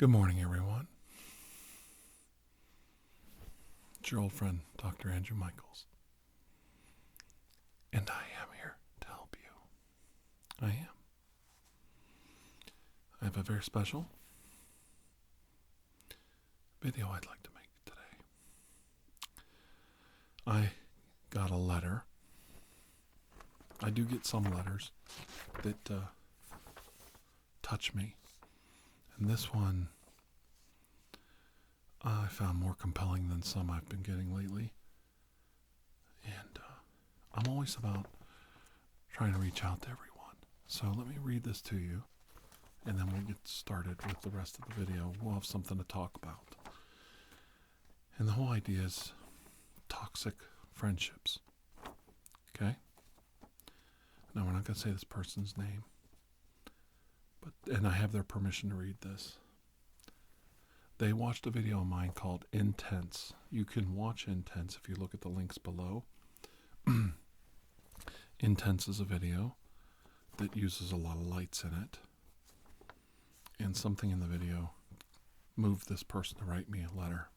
Good morning, everyone. It's your old friend, Dr. Andrew Michaels. And I am here to help you. I am. I have a very special video I'd like to make today. I got a letter. I do get some letters that touch me. And this one I found more compelling than some I've been getting lately. And I'm always about trying to reach out to everyone. So let me read this to you, and then we'll get started with the rest of the video. We'll have something to talk about. And the whole idea is toxic friendships. Okay? Now, we're not going to say this person's name, and I have their permission to read this. They watched a video of mine called Intense. You can watch Intense if you look at the links below. Intense is a video that uses a lot of lights in it. And something in the video moved this person to write me a letter.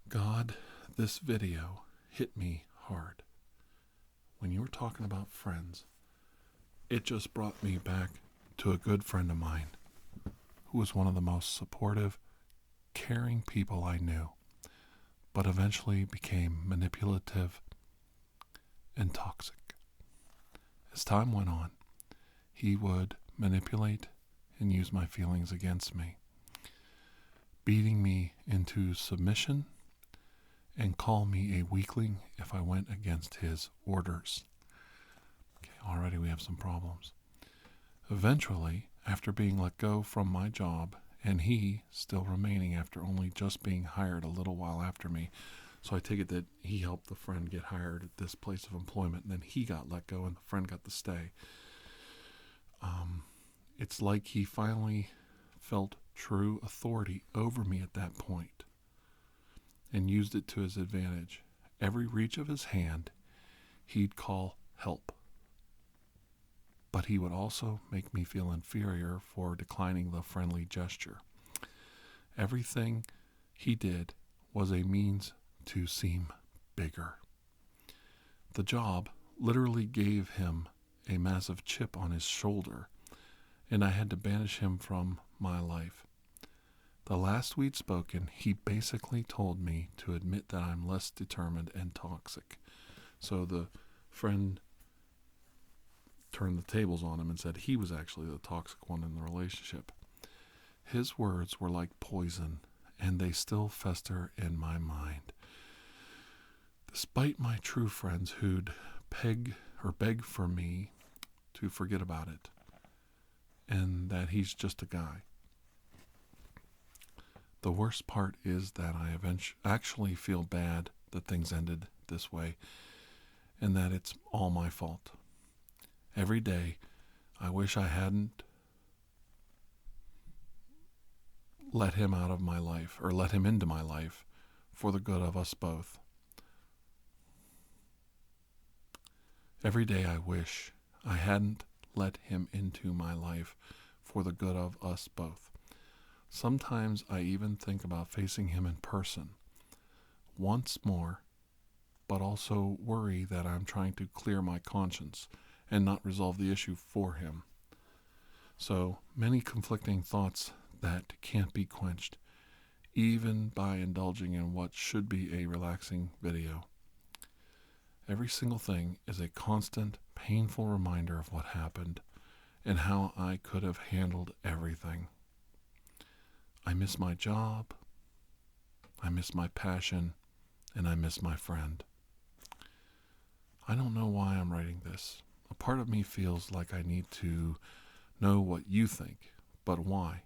God, this video hit me hard. When you were talking about friends, it just brought me back to a good friend of mine who was one of the most supportive, caring people I knew, but eventually became manipulative and toxic. As time went on, he would manipulate and use my feelings against me, beating me into submission and call me a weakling if I went against his orders. Okay, already we have some problems. Eventually, after being let go from my job, and he still remaining after only just being hired a little while after me, so I take it that he helped the friend get hired at this place of employment, and then he got let go and the friend got to stay. It's like he finally felt true authority over me at that point and used it to his advantage. Every reach of his hand, he'd call help. But he would also make me feel inferior for declining the friendly gesture. Everything he did was a means to seem bigger. The job literally gave him a massive chip on his shoulder, and I had to banish him from my life. The last we'd spoken, he basically told me to admit that I'm less determined and toxic. So the friend turned the tables on him and said he was actually the toxic one in the relationship. His words were like poison, and they still fester in my mind. Despite my true friends who'd beg for me to forget about it, and that he's just a guy. The worst part is that I actually feel bad that things ended this way, and that it's all my fault. Every day, I wish I hadn't let him out of my life, or let him into my life, for the good of us both. Every day I wish I hadn't let him into my life for the good of us both. Sometimes I even think about facing him in person once more, but also worry that I'm trying to clear my conscience and not resolve the issue for him. So many conflicting thoughts that can't be quenched, even by indulging in what should be a relaxing video. Every single thing is a constant, painful reminder of what happened and how I could have handled everything. I miss my job, I miss my passion, and I miss my friend. I don't know why I'm writing this. A part of me feels like I need to know what you think, but why?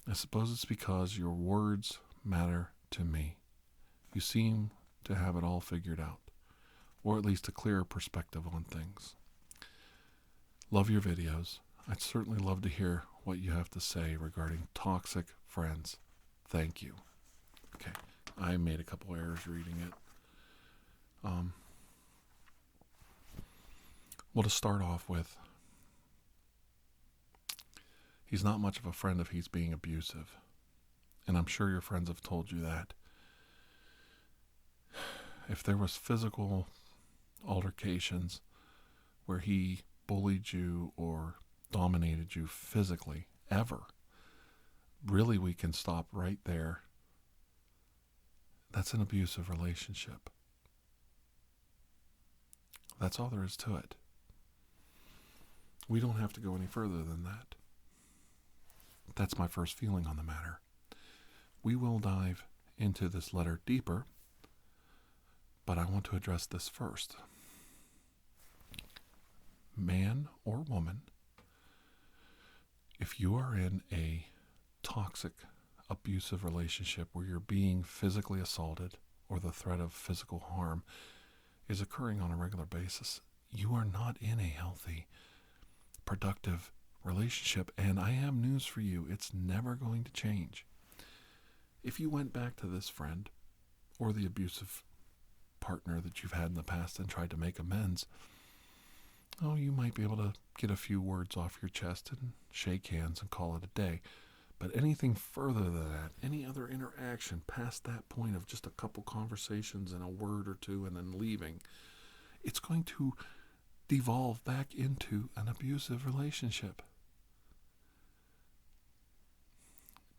I suppose it's because your words matter to me. You seem to have it all figured out, or at least a clearer perspective on things. Love your videos. I'd certainly love to hear what you have to say regarding toxic friends. Thank you. Okay, I made a couple errors reading it. Well, to start off with, He's not much of a friend if he's being abusive. And I'm sure your friends have told you that. If there was physical altercations where he bullied you or dominated you physically, ever, really we can stop right there. That's an abusive relationship. That's all there is to it. We don't have to go any further than that. That's my first feeling on the matter. We will dive into this letter deeper, but I want to address this first. Man or woman, if you are in a toxic, abusive relationship where you're being physically assaulted or the threat of physical harm is occurring on a regular basis, you are not in a healthy, productive relationship. And I have news for you. It's never going to change. If you went back to this friend or the abusive partner that you've had in the past and tried to make amends, you might be able to get a few words off your chest and shake hands and call it a day. But anything further than that, any other interaction past that point of just a couple conversations and a word or two and then leaving, it's going to devolve back into an abusive relationship.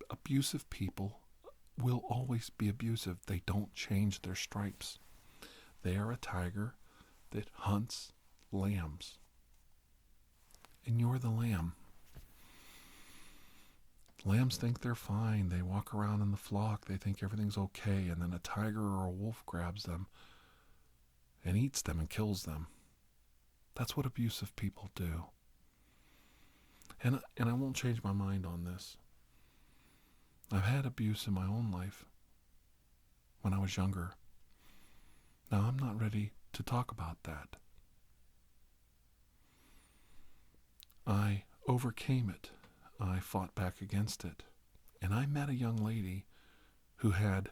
Abusive people will always be abusive. They don't change their stripes. They are a tiger that hunts lambs. And you're the lamb. Lambs think they're fine. They walk around in the flock. They think everything's okay. And then a tiger or a wolf grabs them and eats them and kills them. That's what abusive people do. And I won't change my mind on this. I've had abuse in my own life when I was younger. Now, I'm not ready to talk about that. I overcame it. I fought back against it. And I met a young lady who had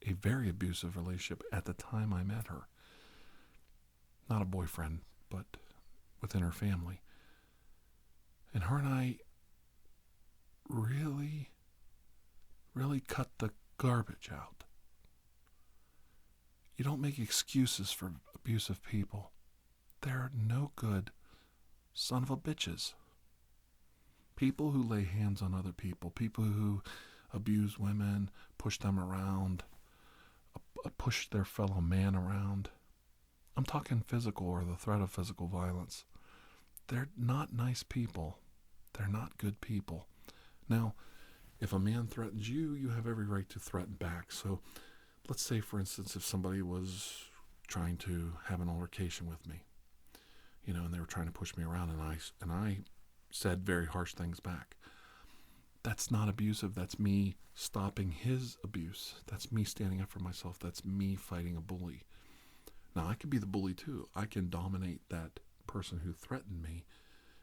a very abusive relationship at the time I met her. Not a boyfriend, but within her family. And her and I really cut the garbage out. You don't make excuses for abusive people. They're no good son of a bitches. People who lay hands on other people, people who abuse women, push them around, push their fellow man around. I'm talking physical or the threat of physical violence. They're not nice people. They're not good people. Now, if a man threatens you, you have every right to threaten back. So let's say, for instance, if somebody was trying to have an altercation with me, and they were trying to push me around, and I said very harsh things back. That's not abusive. That's me stopping his abuse. That's me standing up for myself. That's me fighting a bully. Now, I can be the bully too. I can dominate that person who threatened me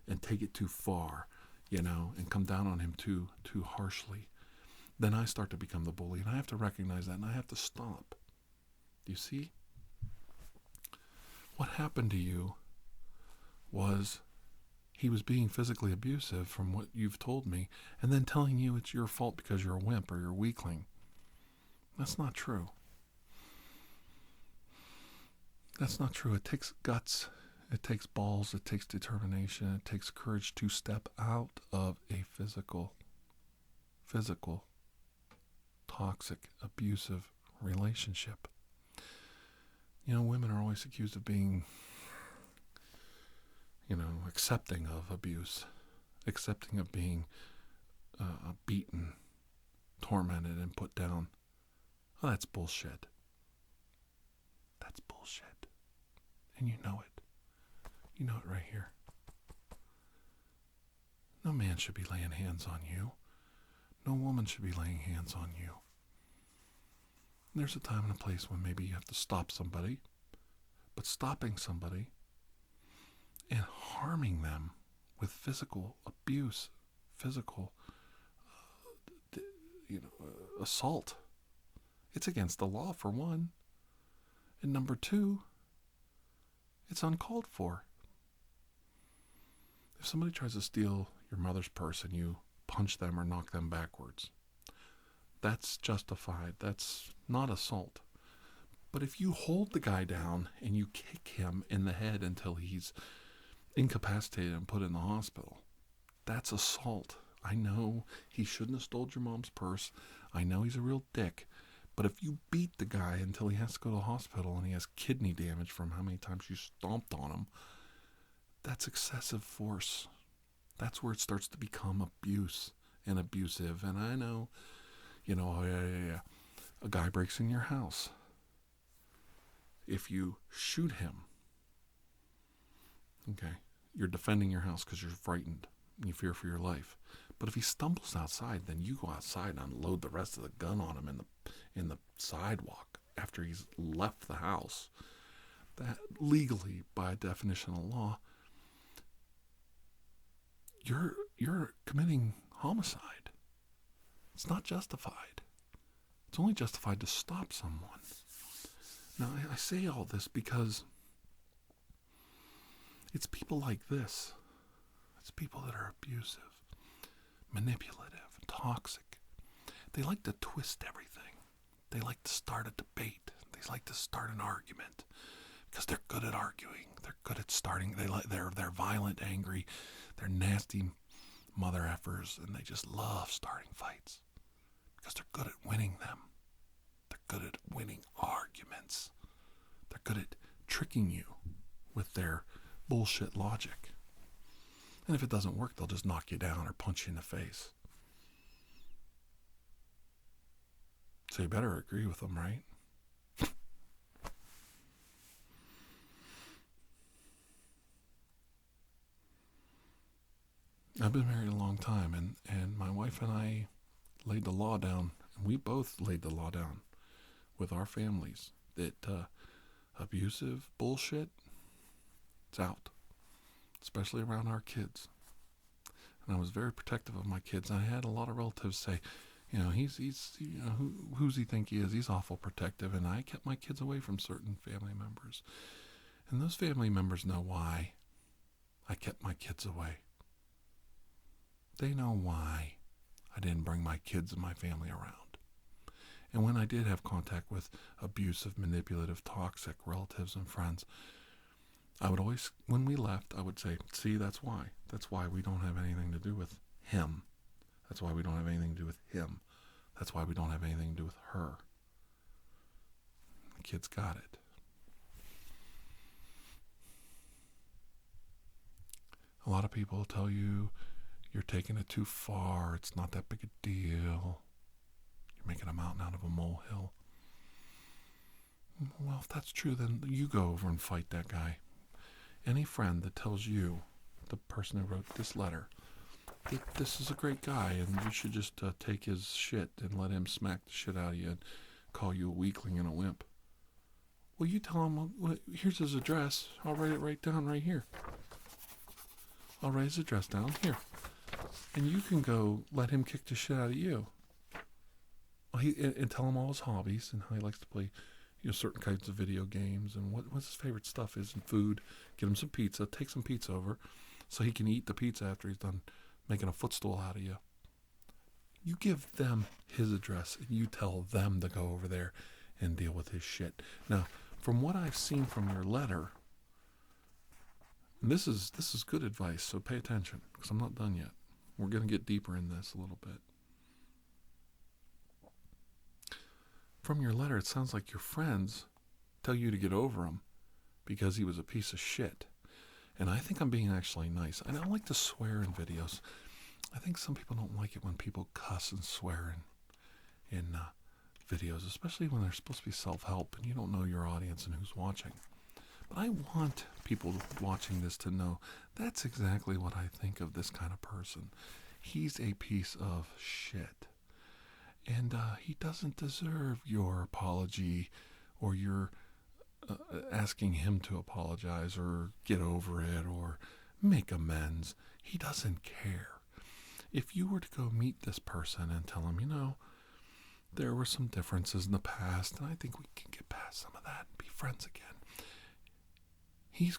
and take it too far, and come down on him too harshly. Then I start to become the bully, and I have to recognize that, and I have to stop. Do you see? What happened to you was he was being physically abusive from what you've told me, and then telling you it's your fault because you're a wimp or you're a weakling. That's not true. That's not true. It takes guts. It takes balls. It takes determination. It takes courage to step out of a physical, toxic, abusive relationship. Women are always accused of being, accepting of abuse, accepting of being beaten, tormented, and put down. Oh, that's bullshit. That's bullshit. And you know it. You know it right here. No man should be laying hands on you. No woman should be laying hands on you. And there's a time and a place when maybe you have to stop somebody, but stopping somebody and harming them with physical abuse, physical, assault. It's against the law, for one. And number two, it's uncalled for. If somebody tries to steal your mother's purse and you punch them or knock them backwards. That's justified. That's not assault. But if you hold the guy down and you kick him in the head until he's incapacitated and put in the hospital, that's assault. I know he shouldn't have stole your mom's purse. I know he's a real dick. But if you beat the guy until he has to go to the hospital and he has kidney damage from how many times you stomped on him, that's excessive force. That's where it starts to become abuse and abusive. And I know, a guy breaks in your house. If you shoot him, okay, you're defending your house because you're frightened. You fear for your life. But if he stumbles outside, then you go outside and unload the rest of the gun on him in the sidewalk after he's left the house. That legally, by definition of law, you're committing homicide. It's not justified. It's only justified to stop someone. Now, I say all this because it's people like this. It's people that are abusive, manipulative, toxic. They like to twist everything. They like to start a debate. They like to start an argument because they're good at arguing. They're good at starting. They're violent, angry. They're nasty mother effers, and they just love starting fights because they're good at winning them. They're good at winning arguments. They're good at tricking you with their bullshit logic. And if it doesn't work, they'll just knock you down or punch you in the face. So you better agree with them, right? I've been married a long time, and my wife and I laid the law down, and we both laid the law down with our families that abusive bullshit, it's out, especially around our kids. And I was very protective of my kids. I had a lot of relatives say, he's who's he think he is? He's awful protective. And I kept my kids away from certain family members. And those family members know why I kept my kids away. They know why I didn't bring my kids and my family around. And when I did have contact with abusive, manipulative, toxic relatives and friends, I would always, when we left, I would say, see, that's why. That's why we don't have anything to do with him. That's why we don't have anything to do with him. That's why we don't have anything to do with her. The kids got it. A lot of people tell you you're taking it too far. It's not that big a deal. You're making a mountain out of a molehill. Well, if that's true, then you go over and fight that guy. Any friend that tells you, the person who wrote this letter, that this is a great guy and you should just take his shit and let him smack the shit out of you and call you a weakling and a wimp. Well, you tell him, well, here's his address. I'll write it right down right here. I'll write his address down here. And you can go let him kick the shit out of you. Well, and tell him all his hobbies and how he likes to play certain kinds of video games and what his favorite stuff is and food. Get him some pizza. Take some pizza over so he can eat the pizza after he's done making a footstool out of you. You give them his address and you tell them to go over there and deal with his shit. Now, from what I've seen from your letter, this is good advice, so pay attention because I'm not done yet. We're going to get deeper in this a little bit. From your letter, it sounds like your friends tell you to get over him because he was a piece of shit. And I think I'm being actually nice. I don't like to swear in videos. I think some people don't like it when people cuss and swear in videos, especially when they're supposed to be self-help and you don't know your audience and who's watching. But I want people watching this to know that's exactly what I think of this kind of person. He's a piece of shit. And he doesn't deserve your apology or your asking him to apologize or get over it or make amends. He doesn't care. If you were to go meet this person and tell him, there were some differences in the past and I think we can get past some of that and be friends again. He'd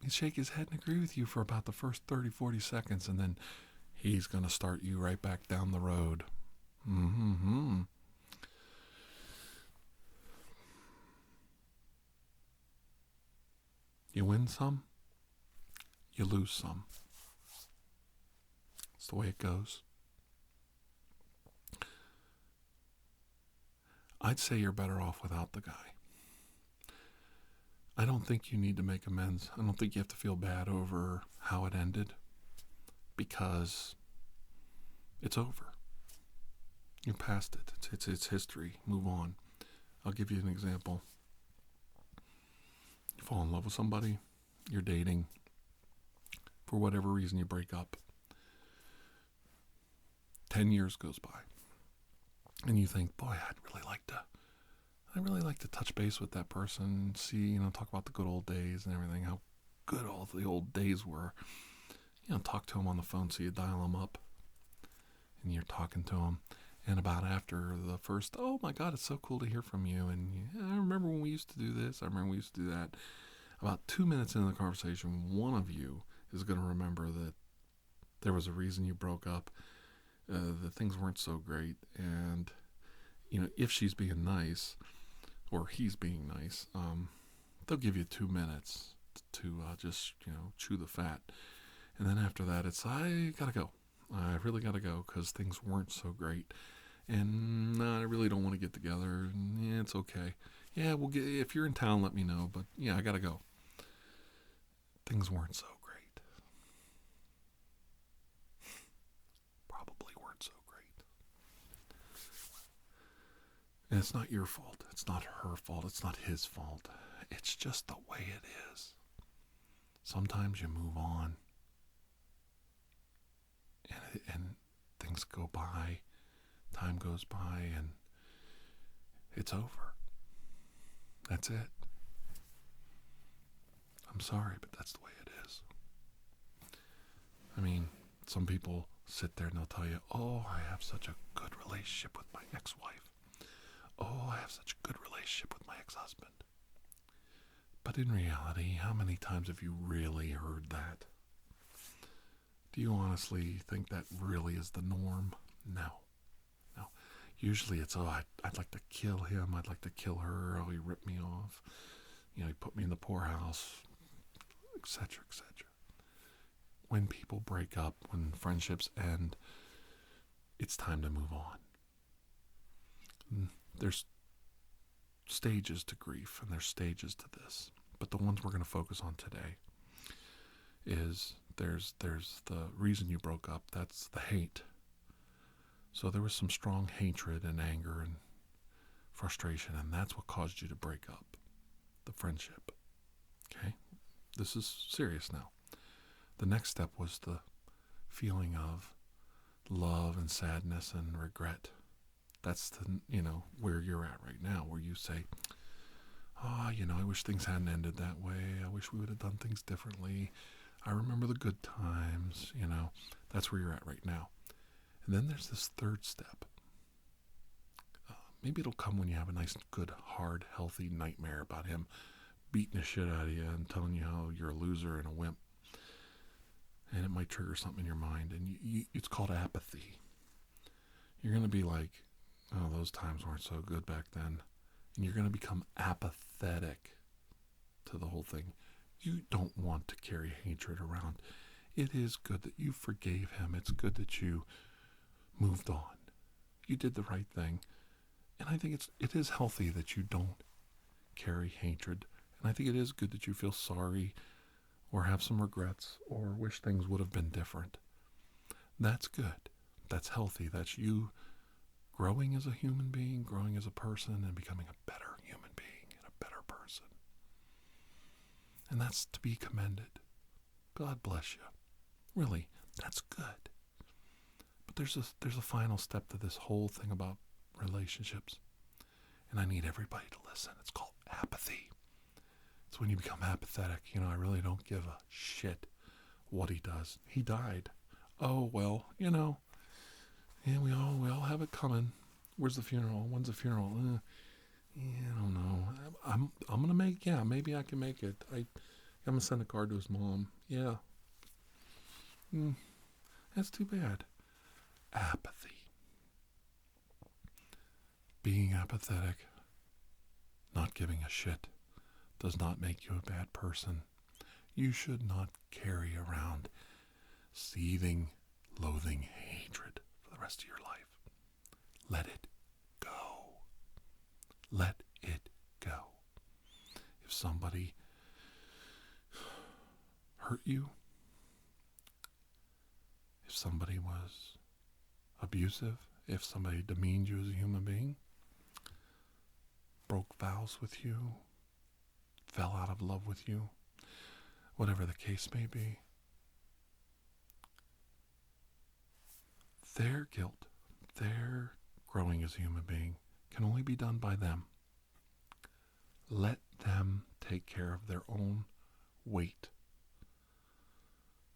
shake his head and agree with you for about the first 30, 40 seconds and then he's going to start you right back down the road. Mm-hmm. You win some, you lose some. It's the way it goes. I'd say you're better off without the guy. I don't think you need to make amends. I don't think you have to feel bad over how it ended, because it's over. You're past it. It's history. Move on. I'll give you an example. You fall in love with somebody, you're dating, for whatever reason you break up. 10 years goes by, and you think, boy, I'd really like to touch base with that person, see, talk about the good old days and everything, how good all the old days were. Talk to him on the phone, so you dial him up, and you're talking to him. And about after the first, oh my God, it's so cool to hear from you. And I remember when we used to do this. I remember we used to do that. About 2 minutes into the conversation, one of you is going to remember that there was a reason you broke up, that things weren't so great. And, if she's being nice, or he's being nice, they'll give you 2 minutes to just, chew the fat. And then after that, it's, I gotta go. I really gotta go because things weren't so great. And I really don't want to get together. Yeah, it's okay. Yeah, if you're in town, let me know. But yeah, I gotta go. Things weren't so great. Probably weren't so great. And it's not your fault. It's not her fault. It's not his fault. It's just the way it is. Sometimes you move on. And things go by. Time goes by, and it's over. That's it. I'm sorry, but that's the way it is. I mean, some people sit there and they'll tell you, oh, I have such a good relationship with my ex-wife. Oh, I have such a good relationship with my ex-husband. But in reality, how many times have you really heard that? Do you honestly think that really is the norm? No. Usually it's, oh, I'd like to kill him. I'd like to kill her. Oh, he ripped me off. He put me in the poorhouse, etc., etc. When people break up, when friendships end, it's time to move on. There's stages to grief, and there's stages to this. But the ones we're going to focus on today is there's the reason you broke up. That's the hate. So there was some strong hatred and anger and frustration, and that's what caused you to break up the friendship. Okay? This is serious now. The next step was the feeling of love and sadness and regret. That's where you're at right now, where you say, I wish things hadn't ended that way. I wish we would have done things differently. I remember the good times, That's where you're at right now. And then there's this third step. Maybe it'll come when you have a nice, good, hard, healthy nightmare about him beating the shit out of you and telling you how you're a loser and a wimp. And it might trigger something in your mind. And it's called apathy. You're going to be like, oh, those times weren't so good back then. And you're going to become apathetic to the whole thing. You don't want to carry hatred around. It is good that you forgave him. It's good that you moved on. You did the right thing. And I think it is healthy that you don't carry hatred. And I think it is good that you feel sorry or have some regrets or wish things would have been different. That's good. That's healthy. That's you growing as a human being, growing as a person, and becoming a better human being and a better person. And that's to be commended. God bless you. Really, that's good. But there's a final step to this whole thing about relationships. And I need everybody to listen. It's called apathy. It's when you become apathetic. I really don't give a shit what he does. He died. Oh, well, yeah, we all have it coming. Where's the funeral? When's the funeral? I don't know. I'm gonna maybe I can make it. I'm gonna send a card to his mom. Yeah. That's too bad. Apathy. Being apathetic, not giving a shit, does not make you a bad person. You should not carry around seething, loathing hatred for the rest of your life. Let it go. Let it go. If somebody hurt you, if somebody was abusive, if somebody demeaned you as a human being, broke vows with you, fell out of love with you, whatever the case may be, their guilt, their growing as a human being can only be done by them. Let them take care of their own weight.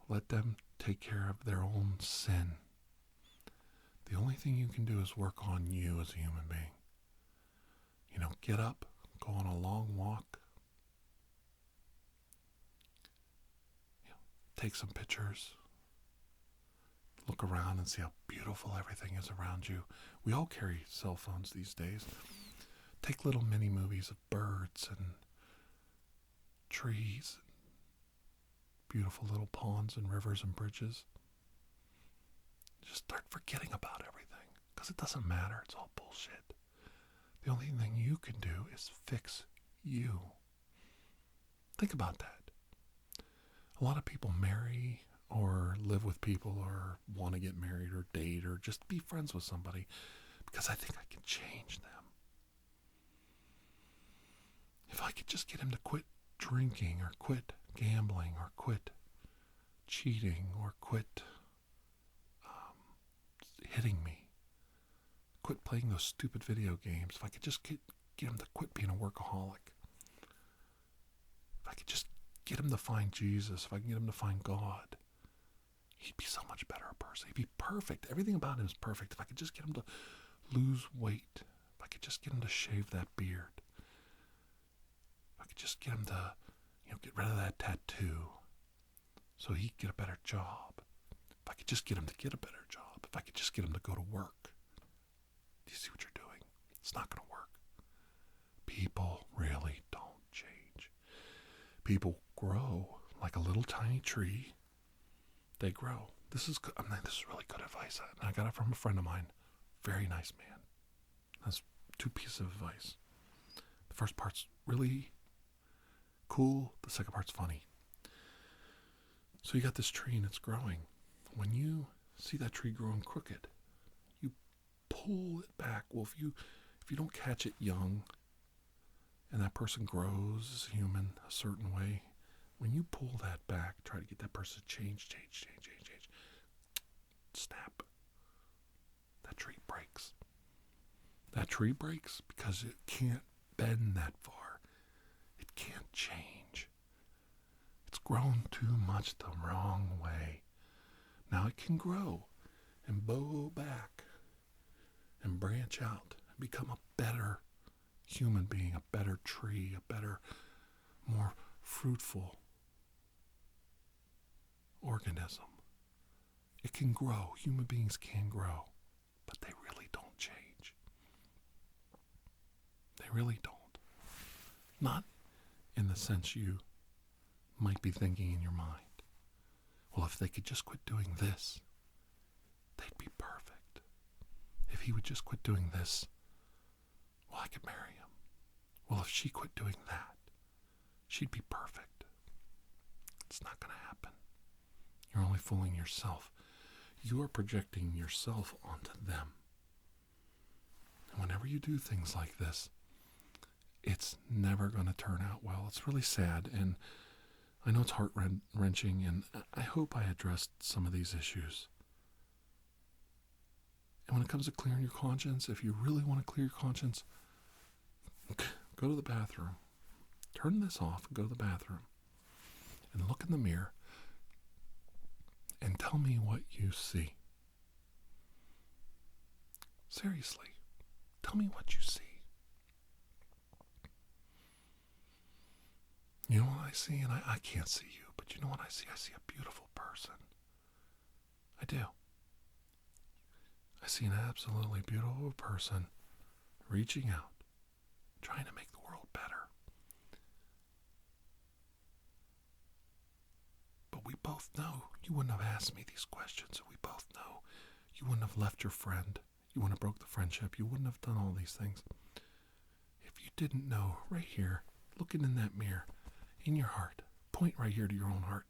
Let them take care of their own sin. The only thing you can do is work on you as a human being. Get up, go on a long walk, take some pictures, look around and see how beautiful everything is around you. We all carry cell phones these days. Take little mini movies of birds and trees, and beautiful little ponds and rivers and bridges. Just start forgetting about everything, because it doesn't matter. It's all bullshit. The only thing you can do is fix you. Think about that. A lot of people marry or live with people or want to get married or date or just be friends with somebody because I think I can change them. If I could just get him to quit drinking or quit gambling or quit cheating or quit hitting me, quit playing those stupid video games, if I could just get him to quit being a workaholic, if I could just get him to find Jesus, if I can get him to find God, he'd be so much better a person. He'd be perfect. Everything about him is perfect. If I could just get him to lose weight, if I could just get him to shave that beard, if I could just get him to, get rid of that tattoo so he could get a better job, if I could just get him to get a better job, if I could just get him to go to work. Do you see what you're doing? It's not going to work. People really don't change. People grow like a little tiny tree. They grow. This is really good advice. I got it from a friend of mine. Very nice man. That's 2 pieces of advice. The first part's really cool. The second part's funny. So you got this tree and it's growing. When you see that tree growing crooked, you pull it back. Well, if you don't catch it young and that person grows as a human a certain way, when you pull that back, try to get that person to change, snap. That tree breaks. That tree breaks because it can't bend that far. It can't change. It's grown too much the wrong way. Now it can grow and bow back and branch out and become a better human being, a better tree, a better, more fruitful organism. It can grow. Human beings can grow, but they really don't change. They really don't. Not in the sense you might be thinking in your mind. Well, if they could just quit doing this, they'd be perfect. If he would just quit doing this, well, I could marry him. Well, if she quit doing that, she'd be perfect. It's not going to happen. You're only fooling yourself. You are projecting yourself onto them. And whenever you do things like this, it's never going to turn out well. It's really sad, and I know it's heart-wrenching, and I hope I addressed some of these issues. And when it comes to clearing your conscience, if you really want to clear your conscience, go to the bathroom. Turn this off and go to the bathroom. And look in the mirror and tell me what you see. Seriously, tell me what you see. You know what I see? And I can't see you, but you know what I see? I see a beautiful person. I do. I see an absolutely beautiful person reaching out, trying to make the world better. But we both know you wouldn't have asked me these questions. We both know you wouldn't have left your friend. You wouldn't have broke the friendship. You wouldn't have done all these things. If you didn't know, right here, looking in that mirror, in your heart, point right here to your own heart.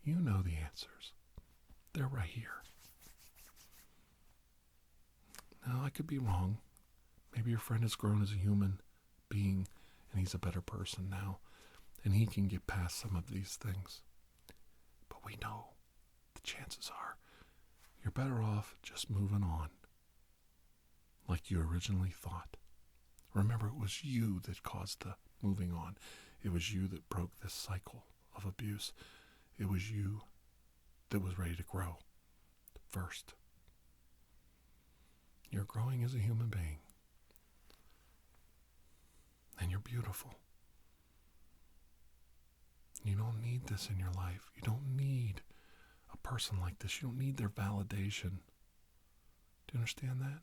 You know the answers. They're right here. Now, I could be wrong. Maybe your friend has grown as a human being and he's a better person now and he can get past some of these things. But we know the chances are you're better off just moving on like you originally thought. Remember, it was you that caused the moving on. It was you that broke this cycle of abuse. It was you that was ready to grow first. You're growing as a human being. And you're beautiful. You don't need this in your life. You don't need a person like this. You don't need their validation. Do you understand that?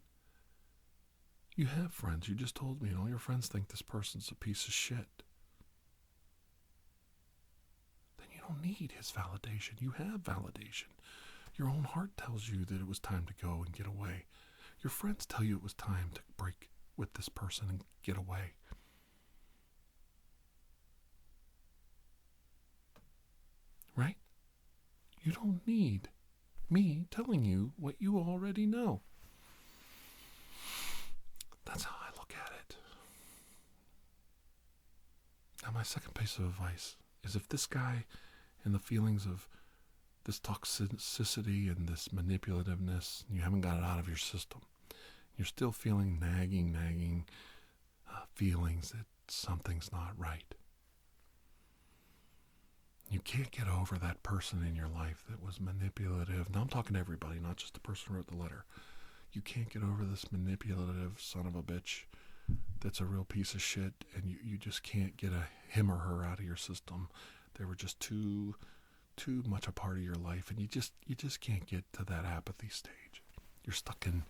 You have friends. You just told me, all your friends think this person's a piece of shit. Then you don't need his validation. You have validation. Your own heart tells you that it was time to go and get away. Your friends tell you it was time to break with this person and get away. Right? You don't need me telling you what you already know. That's how I look at it. Now, my second piece of advice is if this guy and the feelings of this toxicity and this manipulativeness, you haven't got it out of your system, you're still feeling nagging feelings that something's not right. You can't get over that person in your life that was manipulative. Now I'm talking to everybody, not just the person who wrote the letter. You can't get over this manipulative son of a bitch that's a real piece of shit, and you just can't get him or her out of your system. They were just too much a part of your life, and you just can't get to that apathy stage. You're stuck in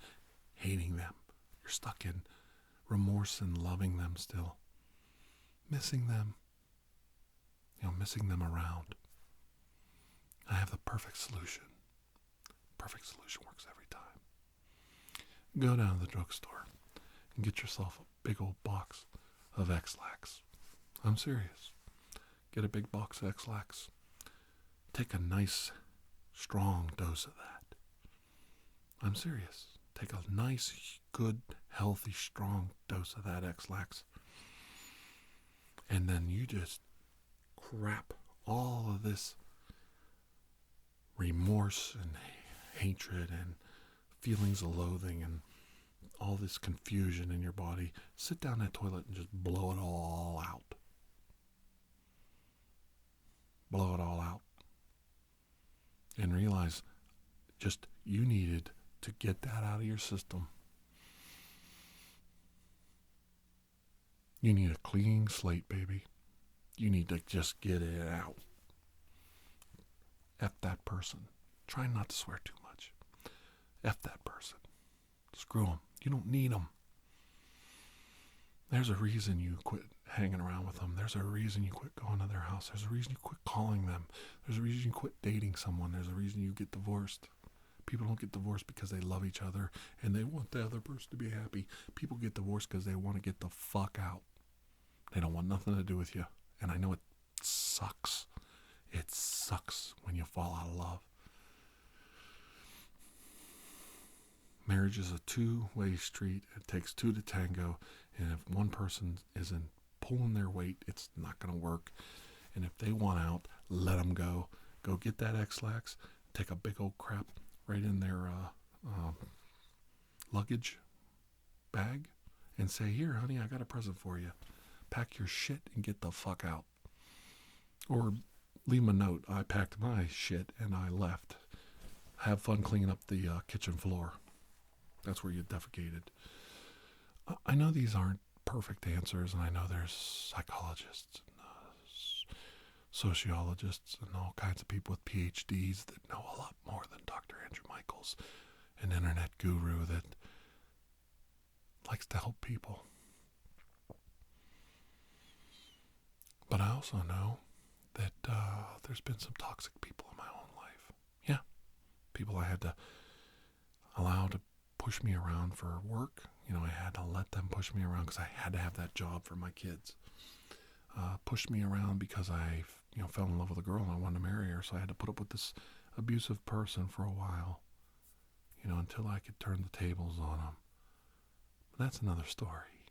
hating them. You're stuck in remorse and loving them still. Missing them. Missing them around. I have the perfect solution. Perfect solution works every time. Go down to the drugstore and get yourself a big old box of X-Lax. I'm serious. Get a big box of X-Lax. Take a nice, strong dose of that. I'm serious. Take a nice, good, healthy, strong dose of that X-Lax. And then you just crap all of this remorse and hatred and feelings of loathing and all this confusion in your body. Sit down in that toilet and just blow it all out. Blow it all out. And realize just you needed to get that out of your system. You need a clean slate, baby. You need to just get it out. F that person. Try not to swear too much. F that person. Screw them. You don't need them. There's a reason you quit hanging around with them. There's a reason you quit going to their house. There's a reason you quit calling them. There's a reason you quit dating someone. There's a reason you get divorced. People don't get divorced because they love each other and they want the other person to be happy. People get divorced because they want to get the fuck out. They don't want nothing to do with you. And I know it sucks. It sucks when you fall out of love. Marriage is a two-way street. It takes two to tango. And if one person isn't pulling their weight, it's not going to work. And if they want out, let them go. Go get that X-Lax. Take a big old crap right in their luggage bag. And say, here, honey, I got a present for you. Pack your shit and get the fuck out. Or leave them a note. I packed my shit and I left. Have fun cleaning up the kitchen floor. That's where you defecated. I know these aren't perfect answers, and I know there's psychologists and sociologists and all kinds of people with PhDs that know a lot more than Dr. Andrew Michaels, an internet guru that likes to help people. But I also know that there's been some toxic people in my own life. Yeah, people I had to allow to push me around for work. I had to let them push me around because I had to have that job for my kids. Pushed me around because I, fell in love with a girl and I wanted to marry her, so I had to put up with this abusive person for a while, until I could turn the tables on them. But that's another story.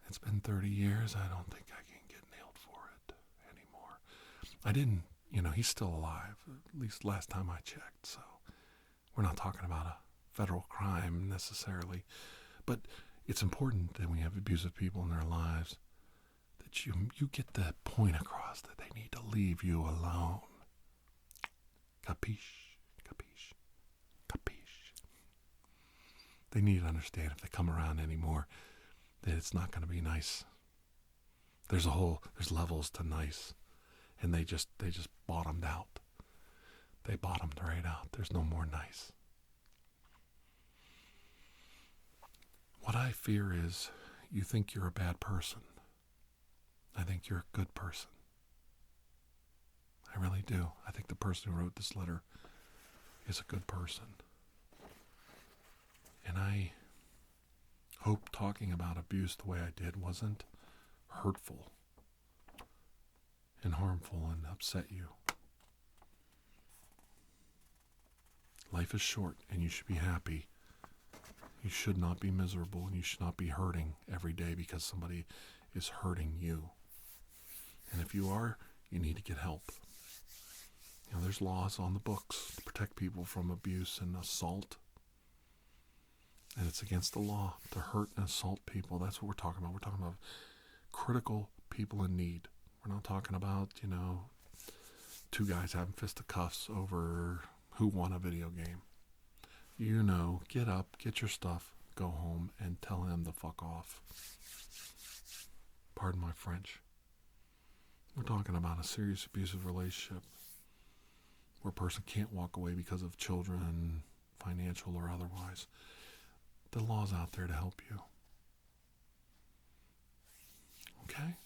It's been 30 years. I don't think I can get nailed for it anymore. I didn't, he's still alive, at least last time I checked, so we're not talking about a federal crime necessarily. But it's important that when you have abusive people in their lives that you get the point across that they need to leave you alone. Capiche? Capiche? Capiche? They need to understand if they come around anymore that it's not going to be nice. There's levels to nice, and they just bottomed out. They bottomed right out. There's no more nice. What I fear is you think you're a bad person. I think you're a good person. I really do. I think the person who wrote this letter is a good person. And I hope talking about abuse the way I did wasn't hurtful and harmful and upset you. Life is short and you should be happy. You should not be miserable and you should not be hurting every day because somebody is hurting you. And if you are, you need to get help. There's laws on the books to protect people from abuse and assault. And it's against the law to hurt and assault people. That's what we're talking about. We're talking about critical people in need. We're not talking about, two guys having fisticuffs over who won a video game. Get up, get your stuff, go home, and tell him to fuck off. Pardon my French. We're talking about a serious abusive relationship where a person can't walk away because of children, financial or otherwise. The law's out there to help you. Okay?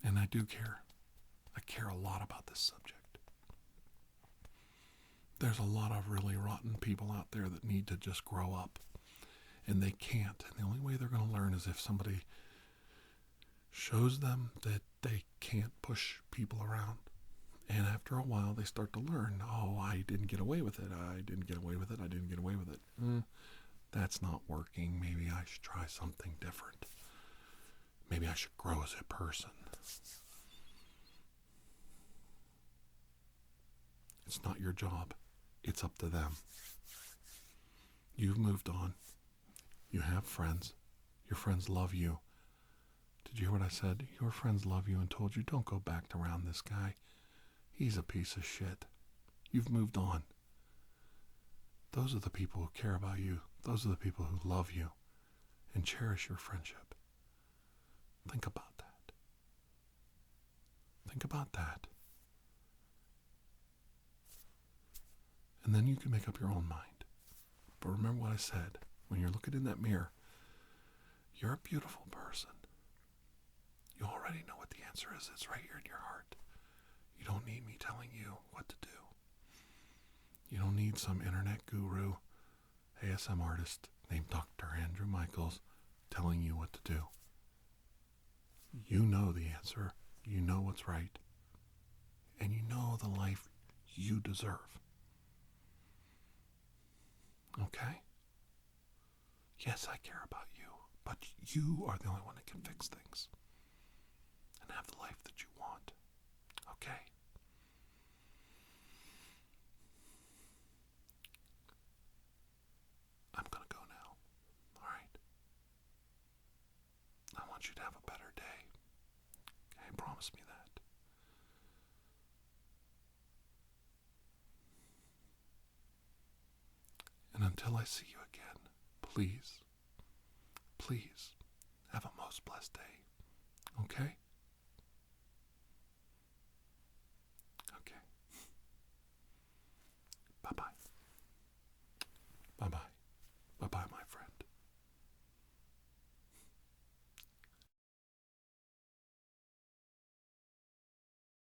And I do care. I care a lot about this subject. There's a lot of really rotten people out there that need to just grow up. And they can't. And the only way they're going to learn is if somebody shows them that they can't push people around. And after a while, they start to learn, I didn't get away with it. I didn't get away with it. I didn't get away with it. That's not working. Maybe I should try something different. Maybe I should grow as a person. It's not your job. It's up to them. You've moved on. You have friends. Your friends love you. Did you hear what I said? Your friends love you and told you, don't go back around this guy. He's a piece of shit. You've moved on. Those are the people who care about you. Those are the people who love you and cherish your friendship. Think about that. Think about that. And then you can make up your own mind. But remember what I said. When you're looking in that mirror, you're a beautiful person. You already know what the answer is. It's right here in your heart. You don't need me telling you what to do. You don't need some internet guru, ASM artist named Dr. Andrew Michaels telling you what to do. You know the answer. You know what's right. And you know the life you deserve. Okay? Yes, I care about you, but you are the only one that can fix things and have the life that you want. Okay? I'm going to go now. All right? I want you to have a better day. Okay? Promise me that. And until I see you again, please, please Have a most blessed day.